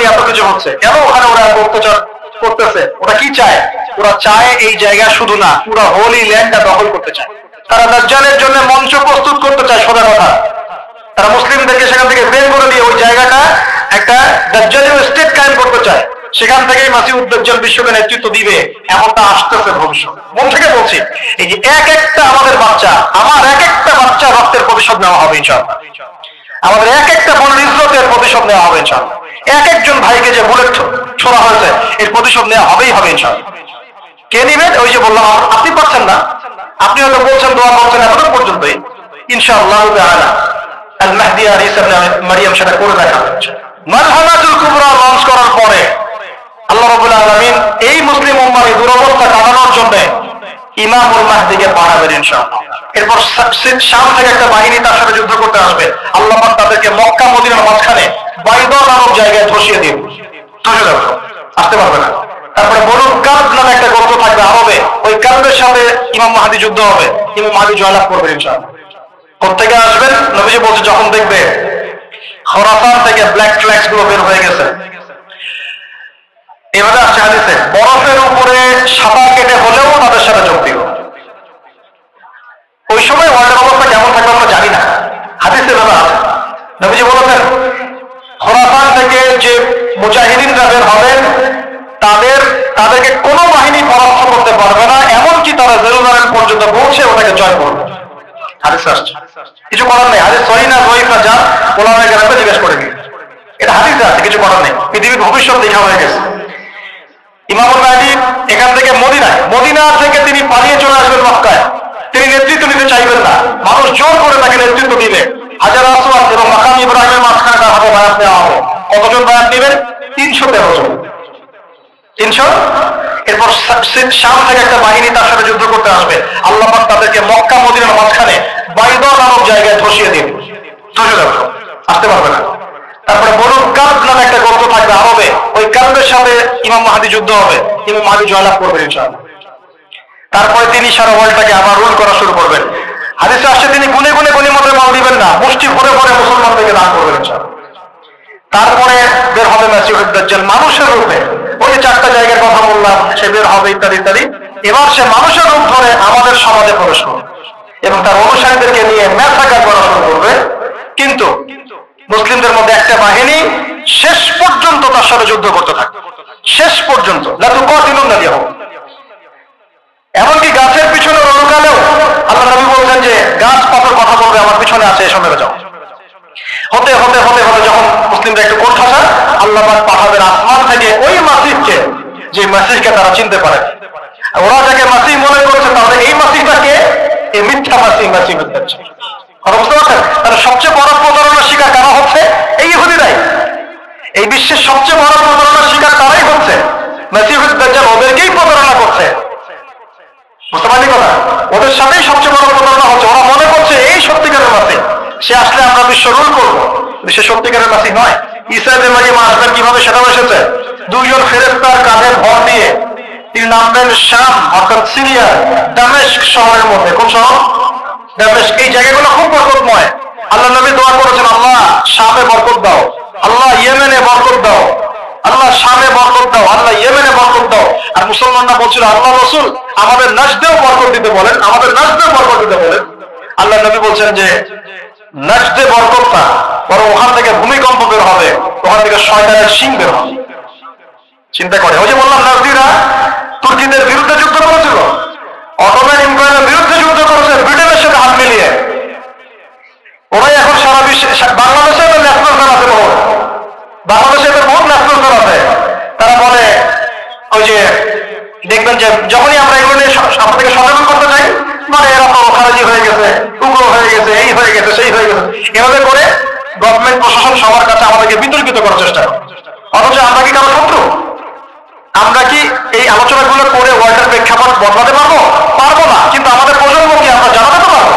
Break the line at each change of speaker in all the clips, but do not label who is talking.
নিয়ে এত কিছু হচ্ছে, কেন ওখানে ওরা অত্যাচার করতেছে? ওরা কি চায়? ওরা চায় এই জায়গা শুধু না, পুরো হোলি ল্যান্ডটা দখল করতে চায়। তারা দাজ্জালের জন্য মঞ্চ প্রস্তুত করতে চায়। সোজা কথা, তারা মুসলিমদেরকে সেখান থেকে বের করে দিয়ে ওই জায়গাটা একটা দাজ্জালীয় স্টেট কায়েম করতে চায়। সেখান থেকেই মাসিহুদ দাজ্জাল বিশ্বকে নেতৃত্ব দিবে, এমনটা আসতেছে ভবিষ্যৎ। মন থেকে বলছি, এই যে এক একটা আমাদের বাচ্চা, আমার এক একটা বাচ্চা রক্তের প্রতিশোধ নেওয়া হবে ইনশাআল্লাহ। আমাদের এক একটা বোনের ইজ্জতের প্রতিশোধ নেওয়া হবে ইনশাআল্লাহ। এক একজন ভাইকে যে বুলেট ছোড়া হয়েছে এর প্রতিশোধ নেওয়া হবেই হবে ইনশাআল্লাহ। কে নিবেন? ওই যে বললাম, আপনি পাচ্ছেন না, আপনি হয়তো বলছেন দোয়া করছেন, এতটুকু পর্যন্তই। ইনশাআল্লাহ তাআলা আল মাহদি ঈসা ইবনে মারইয়াম সেটা করে দেখাবেন। মালহামাতুল কুবরা লঞ্চ করার পরে আল্লাহ রাব্বুল আলামিন এই মুসলিম উম্মার এই দুরবস্থা কাটানোর জন্য ইমামুল মাহদিকে পাঠাবেন ইনশাআল্লাহ। এরপর শাম থেকে একটা বাহিনী তার সাথে যুদ্ধ করতে আসবে। আল্লাহ পাক তাদেরকে মক্কা মদিনার মাঝখানে বাইদা নামক জায়গায় ধসিয়ে দিন, ধসে যাবে, আসতে পারবে না। তারপরে বনু কাব নামে একটা গোত্র থাকবে আরবে, ওই কাবের সাথে ইমাম মাহদি যুদ্ধ হবে, ইমাম মাহদি জয়লাভ করবে ইনশাআল্লাহ। কোত্থেকে আসবেন? নবীজি বলছে, যখন দেখবে খোরাসান থেকে ব্ল্যাক ফ্ল্যাগস গুলো বের হয়ে গেছে। এভাবে আসছে হাদিসে, বরফের উপরে সাঁতার কেটে হলেও তাদের সাথে যোগ দিও। ওই সময় ওয়ার্ল্ডের অবস্থা কেমন থাকবে আমরা জানি না, হাদিসে ভাবে আছে। নবীজি বলেছেন, খোরাসান থেকে যে মুজাহিদিনরা বের হবেন তাদেরকে কোনো বাহিনী পরাস্ত করতে পারবে না, এমনকি তারা জেরুজালেম পর্যন্ত পৌঁছে ওটাকে জয় করবে। হাদিস আসছে, কিছু করার নেই। হাদিস সহিহ না জয়ীফ না যা ওলামায়ে কেরামকে জিজ্ঞেস করে নিন, এটা হাদিসে আছে, কিছু করার নেই। পৃথিবীর ভবিষ্যৎ লেখা হয়ে গেছে। ইমামুল মাহদি এখান থেকে মদিনা থেকে তিনি পালিয়ে চলে আসবেন মক্কায়। তিনি নেতৃত্ব নিতে চাইবেন না, মানুষ জোর করে তাকে নেতৃত্ব দিবে। হাজার আসওয়াদ এবং মাকাম ইব্রাহিমের মাঝখানে তার হাতে বায়াত নেওয়া হবে। কতজন বায়াত নেবেন? 313 জন। 300। এরপর শাম থেকে একটা বাহিনী তার সাথে যুদ্ধ করতে আসবে। আল্লাহ পাক তাদেরকে মক্কা মদিনার মাঝখানে বাইদা নামক জায়গায় ধসিয়ে দিন, ধসে যাবে, আসতে পারবে না। তারপরে বনু কাব নামে একটা গোত্র থাকবে আরবে, ওই কাবের সাথে ইমাম মাহদি যুদ্ধ হবে, ইমাম মাহদি জয়লাভ করবেন ইনশাআল্লাহ। তারপরে তিনি সারা ওয়ার্ল্ডটাকে আবার রুল করা শুরু করবেন। হাদিসে আসছে, তিনি গুনে গুনে গনিমতের মাল দিবেন না, মুষ্টি ভরে ভরে মুসলমানদেরকে দান করবেন ইনশাআল্লাহ। তারপরে বের হবে মাসিহুদ দাজ্জাল মানুষের রূপে। ওই যে 4টা জায়গার কথা বললাম, সে বের হবে ইত্যাদি ইত্যাদি। এবার সে মানুষের রূপ ধরে আমাদের সমাজে প্রবেশ করবে এবং তার অনুসারীদেরকে নিয়ে ম্যাসাকার করা শুরু করবে। কিন্তু মুসলিমদের মধ্যে একটা বাহিনী শেষ পর্যন্ত তার সাথে যুদ্ধ করতে থাকবে, শেষ পর্যন্ত। লা তুকাতিলুনা লিয়াহু, এমনকি গাছের পিছনে লুকালেও আল্লাহ নবী বলছেন যে গাছ পাথর কথা বলবে, আমার পিছনে আছে, এসো মেরে যাও। হতে হতে হতে হতে যখন মুসলিমরা একটু কোণঠাসা, আল্লাহ পাক পাঠাবেন আসমান থেকে ওই মাসিহকে, যে মাসিহকে তারা চিনতে পারে। ওরা যাকে মাসিহ মনে করেছে, তাহলে এই মাসিহটাকে এই মিথ্যা মাসিহুদ দাজ্জাল। কথা বুঝতে পারছেন? তাহলে সবচেয়ে বড় প্রতারণার শিকার কারা হচ্ছে? এই ইহুদিরাই। এই বিশ্বের সবচেয়ে বড় প্রতারণার শিকার তারাই হচ্ছে। মাসিহুদ দাজ্জাল ওদেরকেই প্রতারণা করছে। বুঝতে পারলি কথা? ওদের সাথেই সবচেয়ে বড় প্রতারণা হচ্ছে। ওরা মনে করছে এই সত্যিকারের মাসিহ, সে আসলে আমরা বিশ্ব রুল করবো। সে সত্যিকারের মাসিহ নয়। ঈসা ইবনে মারইয়াম আসবেন কিভাবে সেটাও এসেছে। 2 জন ফেরেশতার কাঁধে ভর দিয়ে তিনি নামবেন শাম অর্থাৎ সিরিয়া দামেস্ক শহরের মধ্যে। কোন শহর? দামেস্ক। এই জায়গাগুলো খুব বরকতময়। আল্লাহ নবী দোয়া করেছেন, আল্লাহ শামে বরকত দাও, আল্লাহ ইয়েমেনে বরকত দাও, আল্লাহ শামে বরকত দাও, আল্লাহ ইয়েমেনে বরকত দাও। আর মুসলমানরা বলছিল, আল্লাহ রাসূল আমাদের নাজদেও বরকত দিতে বলেন, আমাদের নাজদেও বরকত দিতে বলেন। আল্লাহ নবী বলছেন যে নাজদে বরকত না, বরং ওখান থেকে ভূমিকম্প বের হবে, ওখান থেকে শয়তানের শিং বের হবে। চিন্তা করে, ওই যে বললাম নাজদিরা তুর্কিদের বিরুদ্ধে যুদ্ধ করেছিল, অটোমান এম্পায়ারের বিরুদ্ধে যুদ্ধ করেছে ব্রিটেনের সাথে হাত মিলিয়ে। ওরাই এখন সারা বিশ্বে, বাংলাদেশে তো ন্যাশনাল দল আছে বহু, বাংলাদেশে তো বহুত ন্যাশনাল দল আছে। তারা বলে, ওই যে দেখবেন যে যখনই আমরা এগুলো নিয়ে আপনাদেরকে সচেতন করতে চাই, মানে এরা তো খারাজি হয়ে গেছে, উগ্র হয়ে গেছে, এই হয়ে গেছে, সেই হয়ে গেছে, এভাবে করে গভর্নমেন্ট প্রশাসন সবার কাছে আমাদেরকে বিতর্কিত করার চেষ্টা করে। অথচ আমরা কি কারো শত্রু? আমরা কি এই আলোচনাগুলো করে ওয়ার্ল্ডের প্রেক্ষাপট বদলাতে পারবো? পারবো না। কিন্তু আমাদের প্রজন্মকে আমরা জানাতে তো পারবো,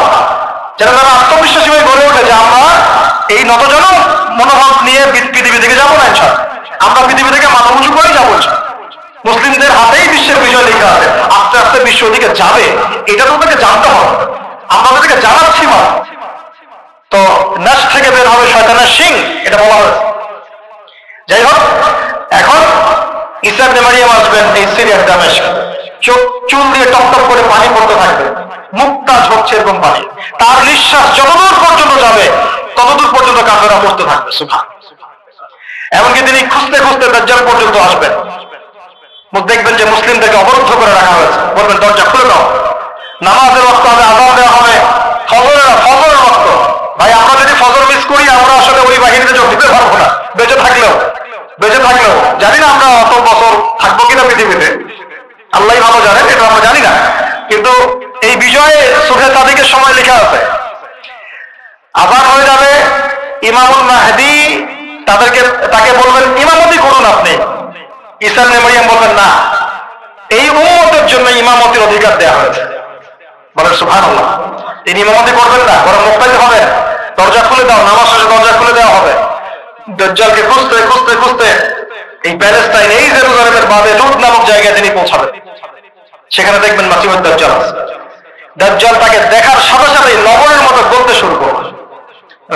যেন তারা আত্মবিশ্বাসী হয়ে গড়ে ওঠে যে আমরা এই নতজন মনোভাব নিয়ে পৃথিবী থেকে যাবো না ইনশাআল্লাহ। আমরা পৃথিবী থেকে মাথা উঁচু করেই যাবো ইনশাআল্লাহ। মুসলিমদের হাতেই বিশ্বের বিজয় লেখা আছে, আস্তে আস্তে বিশ্ব দিকে যাবে, এটা তো তাদেরকে জানতে হবে। আমরা তাদেরকে জানাচ্ছি না। তো নাশ থেকে বের হবে শয়তানের শিং, এটা বলা হয়েছে। যাই হোক, ঈসা ইবনে মারিয়াম আসবেন এই সিরিয়ার দামেস্ক, চুল দিয়ে টপটপ করে পানি পড়তে থাকবে, মুক্তা ঝরছে এরকম পানি, তার নিঃশ্বাস যতদূর পর্যন্ত যাবে ততদূর পর্যন্ত কাফেররা পড়তে থাকবে। সুবহান। এমনকি তিনি খুঁজতে খুঁজতে দাজ্জাল পর্যন্ত আসবেন, দেখবেন যে মুসলিমদেরকে অবরুদ্ধ করে রাখা হয়েছে, বলবেন দরজা খুলে দাও, নামাজের ওয়াক্ত হবে, আযান দেওয়া হবে, ফজরের ওয়াক্ত। ভাই আমরা যদি ফজর মিস করি আমরা আসলে ওই বাহিনীতে যোগ দিতে পারবো না, বেঁচে থাকলেও জানি না আমরা অত বছর থাকবো কিনা পৃথিবীতে, আল্লাহ ভালো জানেন, এটা আমরা জানি না। কিন্তু এই বিজয়ে সুবহে সাদিকের সময় লেখা আছে, আযান হয়ে যাবে, ইমামুল মাহদী তাকে বলবেন ইমামতি করুন আপনি। ঈসা ইবনে মারিয়াম বলবেন না, এই উম্মতের জন্য ইমামতির অধিকার দেওয়া হয়েছে। বলেন সুবহানাল্লাহ। তিনি ইমামতি করবেন না, বরং মুক্তাদি হবেন। দরজা খুলে দাও, নামাজ শেষে দরজা খুলে দেওয়া হবে। দাজ্জালকে খুঁজতে খুঁজতে খুঁজতে এই প্যালেস্টাইন, এই জেরুজালেমের বাদে লুদ নামক জায়গায় তিনি পৌঁছাবেন। সেখানে দেখবেন মাসিহুদ দাজ্জাল আছে। দাজ্জাল তাকে দেখার সাথে সাথে লবণের মতো গলতে শুরু করবে,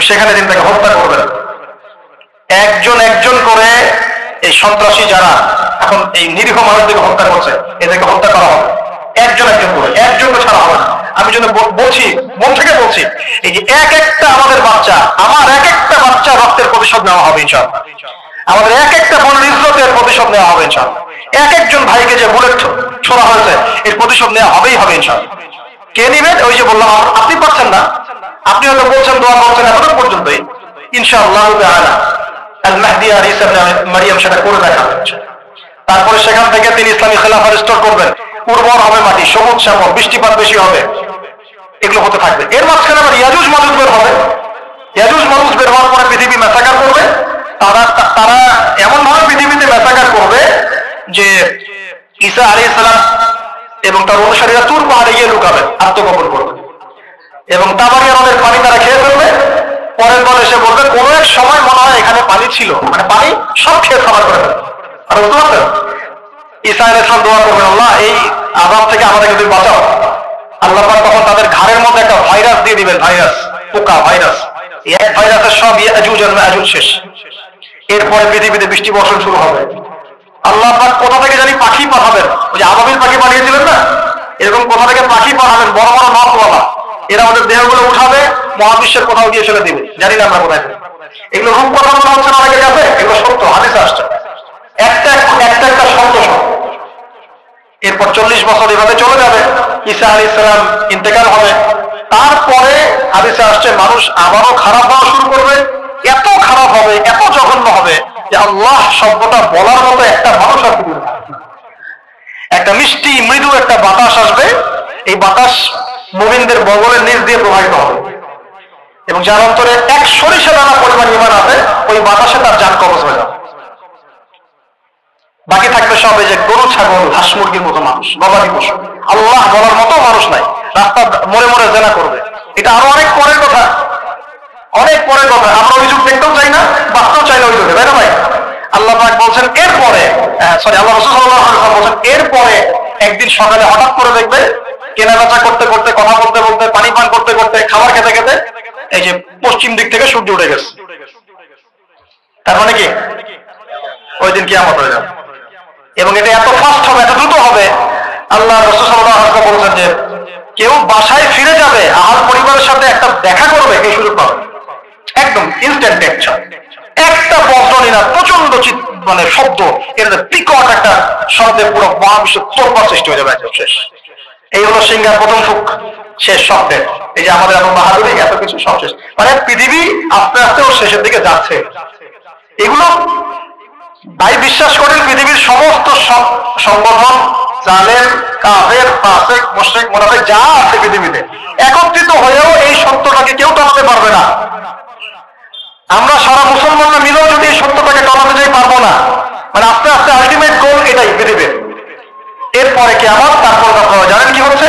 সেখানে তিনি তাকে হত্যা করবেন। একজন একজন করে এই সন্ত্রাসী যারা এখন এই নিরীহ মানুষদেরকে হত্যা করছে, এদেরকে হত্যা করা হবে একজন একজন করে, একজনকে ছাড়া হবে না। আমি জন্য বলছি, মন থেকে বলছি, এই যে এক একটা আমাদের বাচ্চা, আমার এক একটা বাচ্চা রক্তের প্রতিশোধ নেওয়া হবে ইনশাআল্লাহ। আমাদের এক একটা বোনের ইজ্জতের প্রতিশোধ নেওয়া হবে ইনশাআল্লাহ। এক একজন ভাইকে যে বুলেট ছোড়া হয়েছে এর প্রতিশোধ নেওয়া হবেই হবে ইনশাআল্লাহ। কে নিবেন? ওই যে বললাম, আপনি পাচ্ছেন না, আপনি হয়তো বলছেন, দোয়া করছেন, এতটুকু পর্যন্তই। ইনশাআল্লাহ তাআলা আল মাহদী আর ঈসা ইবনে মারিয়াম সেটা করে দেখাবেন। তারপরে সেখান থেকে তিনি ইসলামী খেলাফা রিস্টোর করবেন, উর্বর হবে মাটি, সবুজ শ্যামল, বৃষ্টিপাত বেশি হবে, এগুলো হতে থাকবে। এর মাঝখানে আবার ইয়াজুজ মাজুজ বের হবে। ইয়াজুজ মাজুজ বের হওয়ার পরে পৃথিবী ম্যাসাকার করবে। তারা এমন ভাবে পৃথিবীতে ম্যাসাকার করবে যে ঈসা আলাইহিস সালাম এবং তার অনুসারীরা তুর পাহাড়ে গিয়ে লুকাবে, আত্মগোপন করবে, এবং তাবারিয়া নদের পানি তারা খেয়ে ফেলবে। পরের দল এসে বলবে কোন এক সময় মনে হয় এখানে পানি ছিল, মানে পানি সব খেয়ে খাবার করে ফেলবে। আর বুঝতে পারছেন, ঈসা আলাইহিস সালাম দোয়া করবেন, আল্লাহ এই আযাব থেকে আমাদেরকে তুমি বাঁচাও। আল্লাহ পাক তখন তাদের ঘাড়ের মধ্যে একটা ভাইরাস দিয়ে দিবেন, ভাইরাস, পোকা ভাইরাস। এই এক ভাইরাসের সব ইয়াজুজ আর মাজুজ শেষ। এরপরে পৃথিবীতে বৃষ্টি বর্ষণ শুরু হবে। আল্লাহ পাক কোথা থেকে জানি পাখি পাঠাবেন, ওই যে আবাবিল পাখি পাঠিয়েছিলেন না, এরকম কোথা থেকে পাখি পাঠাবেন, বড় বড় নখওয়ালা। এরা আমাদের দেহগুলো উঠাবে, মহাবিশ্বের কোথাও গিয়ে ফেলে দিবে, জানি না আমরা কোথায়। এগুলো রূপ কথা মনে হচ্ছে না অনেকের কাছে, এগুলো সত্য, হাদিসে আসছে, একটা একটা শব্দ সব। এরপর 40 বছর এভাবে চলে যাবে, ঈসা আলাইহিস সালাম ইন্তেকাল হবে। তারপরে হাদিসে আসছে মানুষ আবারও খারাপ হওয়া শুরু করবে, এত খারাপ হবে, এত জঘন্য হবে যে আল্লাহ শব্দটা বলার মতো একটা মানুষ আর পৃথিবীতে থাকবে না। একটা মিষ্টি মৃদু একটা বাতাস আসবে, এই বাতাস মুমিনদের বগলের নিচ দিয়ে প্রবাহিত হবে, এবং যার অন্তরে এক সরিষা দানা পরিমাণ ঈমান আছে, ওই বাতাসে তার জান কবজ হয়ে যাবে। বাকি থাকবে সব এই যে গরু, ছাগল, হাঁস মুরগির মতো মানুষ, গবাদি পশু। আল্লাহ বলার মতো মানুষ নাই, রাস্তা মরে মরে জেনা করবে। এটা আরো অনেক পরের কথা, অনেক পরের কথা। আমরা ওই যুগ দেখতেও চাই না, বাঁচতেও চাই না ওই যুগে, তাই না ভাই? আল্লাহ পাক বলছেন এরপরে, আল্লাহ রাসূল সাল্লাল্লাহু আলাইহি ওয়াসাল্লাম বলছেন এরপরে একদিন সকালে হঠাৎ করে দেখবে কেনা বেচা করতে করতে, কথা বলতে বলতে, পানি পান করতে করতে, খাবার খেতে খেতে এই যে পশ্চিম দিক থেকে সূর্য উঠে গেছে। তার মানে কি ওই দিন কিয়ামত হয়ে যাবে, এবং এটা এত ফাস্ট হবে, এত দ্রুত হবে। আল্লাহ রাসূল সাল্লাল্লাহু আলাইহি ওয়াসাল্লাম বলেছেন যে কেউ বাসায় ফিরে যাবে, আহার পরিবারের সাথে একটা দেখা করবে, এই সুযোগ পাবে একদম ইনস্ট্যান্ট টেকচার। একটা বজ্রনী না, প্রচন্ড মানে শব্দ, এর বিকট একটা শব্দে পুরো মহাবিশ্ব তোলপাড় সৃষ্টি হয়ে যাবে, একদম শেষ। এই হলো সিংহার প্রথম ফুক, শেষ শব্দের। এই যে আমাদের এত বাহাদুরি, এত কিছু সব শেষ, মানে পৃথিবী আস্তে আস্তে ওর শেষের দিকে যাচ্ছে। এগুলো ভাই বিশ্বাস করেন, পৃথিবীর সমস্ত সংগঠন, জালেম, কাফের, ফাসিক, মুশরিক, মুনাফিক যা আছে পৃথিবীতে, একত্রিত হয়েও এই সত্যটাকে কেউ টলাতে পারবে না। আমরা সারা মুসলমানরা মিলেও যদি এই সত্যটাকে টলাতে যাই, পারবো না। মানে আস্তে আস্তে আলটিমেট গোল এটাই পৃথিবীর। এরপরে কিয়ামত, তারপর আপনারা জানেন কি হচ্ছে,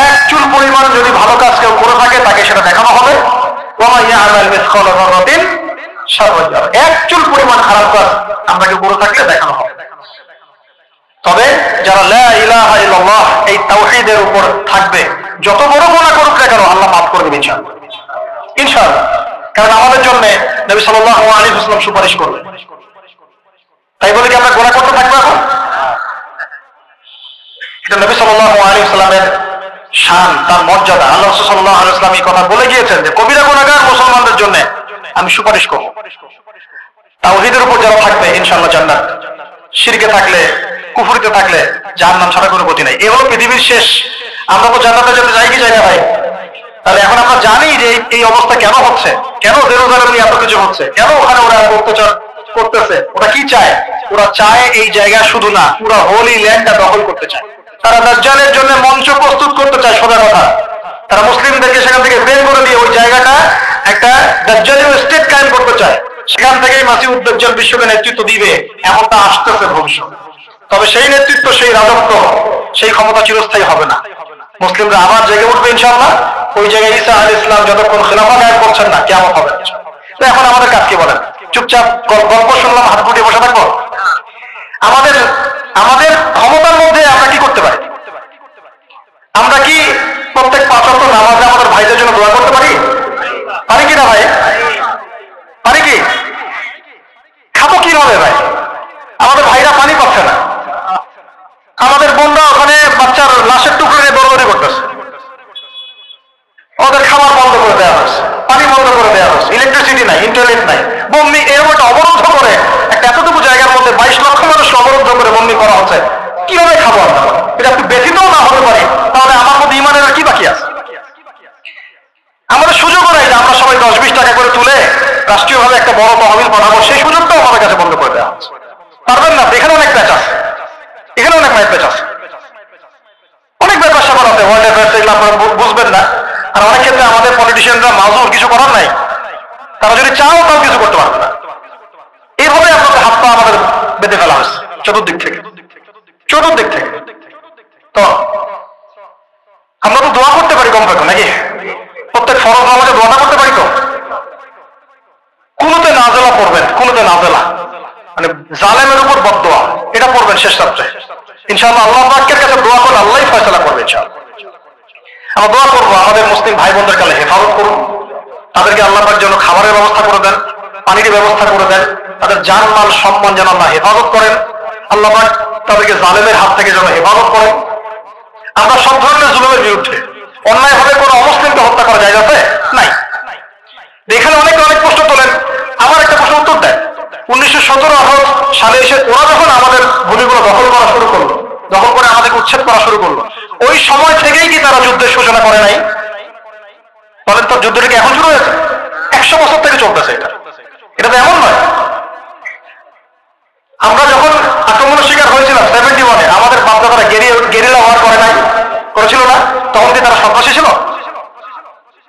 এক চুল পরিমাণ যদি ভালো কাজ কেউ করে থাকে তাকে সেটা দেখানো হবে, এক চুল পরিমাণ খারাপ কাজ আমরা কেউ করে থাকলে দেখানো হবে। তবে যারা লা ইলাহা ইল্লাল্লাহ এই তাওহীদের উপর থাকবে, যত বড় গুনাহ করুক না কেন আল্লাহ মাফ করে দেবেন ইনশাআল্লাহ। কারণ আমাদের জন্য নবী সাল্লাল্লাহু আলাইহি ওয়াসাল্লাম সুপারিশ করলেন। তাই বলে কি আমরা গোনা করতে থাকবো এখন? এটা নবী সাল্লাল্লাহু আলাইহি ওয়াসাল্লামের শান, তার মর্যাদা। আল্লাহ রাসূল সাল্লাল্লাহু আলাইহি ওয়াসাল্লাম এই কথা বলে গিয়েছেন যে কবিরা গুনাহগার মুসলমানদের জন্য আমি সুপারিশ করব। তাওহীদের উপর যারা থাকবে ইনশাআল্লাহ জান্নাত, শিরকে থাকলে, কুফরিতে থাকলে জাহান্নাম ছাড়া কোনো গতি নাই। এই হলো পৃথিবীর শেষ। আমরা তো জান্নাতে যেতে চাই কি চাই না ভাই? তাহলে এখন আমরা জানি যে এই অবস্থা কেন হচ্ছে, কেন জেরুজালেম নিয়ে এত কিছু হচ্ছে, কেন ওখানে ওরা অত্যাচার করতেছে। ওরা কি চায়? ওরা চায় এই জায়গা শুধু না, পুরো হোলি ল্যান্ডটা দখল করতে চায়। তারা দাজ্জালের জন্য মঞ্চ প্রস্তুত করতে চায়। সোজা কথা, তারা মুসলিমদেরকে সেখান থেকে বের করে দিয়ে ওই জায়গাটা একটা দাজ্জালীয় স্টেট কায়েম করতে চায়। সেখান থেকেই মাসিউদ দাজ্জাল বিশ্বকে নেতৃত্ব দিবে, এমনটা আসতেছে ভবিষ্যৎ। তবে সেই নেতৃত্ব, সেই রাজত্ব, সেই ক্ষমতা চিরস্থায়ী হবে না। মুসলিমরা আবার জেগে উঠবে ইনশাআল্লাহ। ওই জায়গায় ঈসা আলাইহিস সালাম যতক্ষণ খেলাফত কায়েম করছেন না, কিয়ামত হবে। তো এখন আমাদের কাজ কি বলেন? চুপচাপ গল্প শুনলাম, হাত গুটিয়ে বসে থাকবো? আমাদের আমাদের ক্ষমতার মধ্যে আমরা কি করতে পারি? আমরা কি প্রত্যেক 5 ওয়াক্ত নামাজে আমাদের ভাইদের জন্য দোয়া করতে পারি? পারি কি না ভাই? পারি কি? খাবো কিভাবে ভাই? আমাদের ভাইরা পানি পাচ্ছে না। আমাদের বোনরা ওখানে বাচ্চার লাশের টুকরো নিয়ে দৌড়াদৌড়ি করতেছে। ওদের খাবার বন্ধ করে দেওয়া হয়েছে, পানি বন্ধ করে দেওয়া হয়েছে, ইলেকট্রিসিটি নাই, ইন্টারনেট নাই। বন্দি এরকম একটা অবরুদ্ধ করে একটা এতটুকু জায়গার মধ্যে 22 লক্ষ মানুষকে অবরুদ্ধ করে বন্দি করা হচ্ছে। কিভাবে খাবো আমরা? এটা একটু ব্যথিতও না হতে পারি, তাহলে আমার মধ্যে ইমানের আর কি বাকি আছে? আমাদের সুযোগও নাই যে আমরা সবাই 10-20 টাকা করে তুলে রাষ্ট্রীয়ভাবে একটা বড় তহবিল পাঠাবো। সেই সুযোগটাও আমাদের কাছে বন্ধ করে দেওয়া হচ্ছে। পারবেন না? এখানে অনেক প্যাচ আছে, এখানে অনেক মাইক প্যাচ আছে, অনেক ব্যাপার স্যাপার আছে, ওয়ার্ল্ড অ্যাফেয়ার্স, এগুলো আপনারা বুঝবেন না। আর অনেক ক্ষেত্রে আমাদের পলিটিশিয়ানরা মাজুর, কিছু করার নাই। তারা যদি চাও তাও কিছু করতে পারবে না। এইভাবে আপনাদের হাত পা আমাদের বেঁধে ফেলা হয়েছে চতুর্দিক থেকে। তো আমরা তো দোয়া করতে পারি কমপক্ষে, নাকি? প্রত্যেক ফরজ নামাজে দোয়াটা করতে পারি তো? কুনুতে নাজেলা পড়বেন, কুনুতে নাজেলা মানে জালেমের উপর বদদোয়া, এটা পড়বেন শেষ রাত্রে। ইনশাআল্লাহ আল্লাহ পাকের কাছে দোয়া করলে আল্লাহই ফয়সালা করবে ইনশাআল্লাহ। আমরা দোয়া করবো আমাদের মুসলিম ভাই বোনদের কালে হেফাজত করুন, তাদেরকে আল্লাহ পাক যেন খাবারের ব্যবস্থা করে দেন, পানির ব্যবস্থা করে দেন, তাদের জান মাল সম্মান যেন আল্লাহ হেফাজত করেন। আল্লাহ পাক তাদেরকে জালেমের হাত থেকে যেন হেফাজত করেন। আমরা সব ধরনের জুলুমের বিরুদ্ধে। অন্যায় ভাবে কোনো অমুসলিমকে হত্যা করা যায় যাচ্ছে নাই। এখানে অনেকে অনেক প্রশ্ন তোলেন, আমার একটা প্রশ্ন উত্তর দেয়। 1917-18 সালে এসে ওরা যখন আমাদের ভূমিগুলো দখল করা শুরু করলো, দখল করে আমাদেরকে উচ্ছেদ করা শুরু করলো, ওই সময় থেকেই কি তারা যুদ্ধের সূচনা করে নাই? বলেন তো, যুদ্ধটা কি এখন শুরু হয়েছে? 100 বছর থেকে চলতেছে এটা। এটা তো এমন নয়। আমরা যখন আক্রমণের শিকার হয়েছিলাম 71-এ, আমাদের বাপদাদারা গেরিলা ওয়ার করে নাই, করেছিল না? তখন কি তারা সন্ত্রাসী ছিল?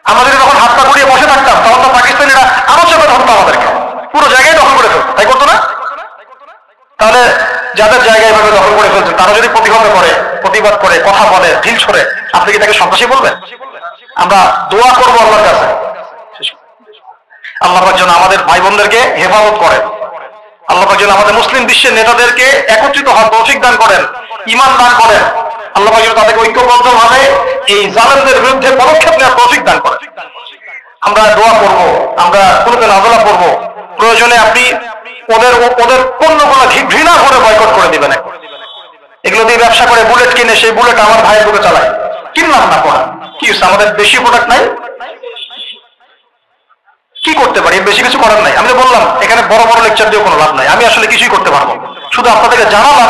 আমরা যদি তখন হাত পা ঘুরিয়ে বসে থাকতাম, তখন তো পাকিস্তানিরা আরো চেপে ধরতো আমাদেরকে, পুরো জায়গায় দখল করে ফেলতো, তাই করতো না? তাহলে যাদের জায়গায় এভাবে দখল করে ফেলছে তারা যদি প্রতিবাদ করে, কথা বলে, ঢিল ছড়ে, আপনি কি তাকে সন্ত্রাসী বলবেন? আমরা দোয়া করবো আল্লাহর কাছে, আল্লাহ পাক যেন আমাদের ভাই বোনদেরকে হেফাজত করেন। আল্লাহ পাক যেন আমাদের মুসলিম বিশ্বের নেতাদেরকে একত্রিত হওয়ার তৌফিক দান করেন, ঈমান দান করেন। আল্লাহ পাক যেন তাদেরকে ঐক্যবদ্ধভাবে এই জালেমদের বিরুদ্ধে পদক্ষেপ নেওয়ার তৌফিক দান করেন। আমরা দোয়া করব, আমরা কুনুতে নাজেলা পড়ব। প্রয়োজনে আপনি ওদের পণ্যগুলো ঘৃণা করে বয়কট করে দিবেন। এগুলো দিয়ে ব্যবসা করে বুলেট কিনে সেই বুলেট আমার ভাইয়ের বুকে চালায়, কিনলাম না পড়া কি হচ্ছে? আমাদের বেশি প্রোডাক্ট নাই, কি করতে পারি? বেশি কিছু করার নাই। আমি তো বললাম এখানে বড় বড় লেকচার দিয়ে কোনো লাভ নাই, আমি আসলে কিছুই করতে পারবো। শুধু আপনাদেরকে জানালাম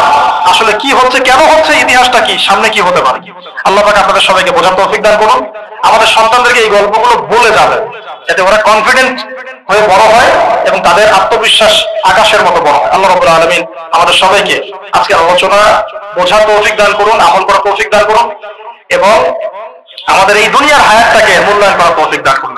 আসলে কি হচ্ছে, কেন হচ্ছে, ইতিহাসটা কি, সামনে কি হতে পারে। আল্লাহ পাক আপনাদের সবাইকে বোঝার তৌফিক দান করুন। আমাদের সন্তানদেরকে এই গল্পগুলো বলে যাবে, যাতে ওরা কনফিডেন্ট হয়ে বড় হয় এবং তাদের আত্মবিশ্বাস আকাশের মতো বড় হয়। আল্লাহ রাব্বুল আলামিন আমাদের সবাইকে আজকে আলোচনা বোঝার তৌফিক দান করুন, আমল করার তৌফিক দান করুন এবং আমাদের এই দুনিয়ার হায়াতটাকে মূল্যায়ন করার তৌফিক দান করুন।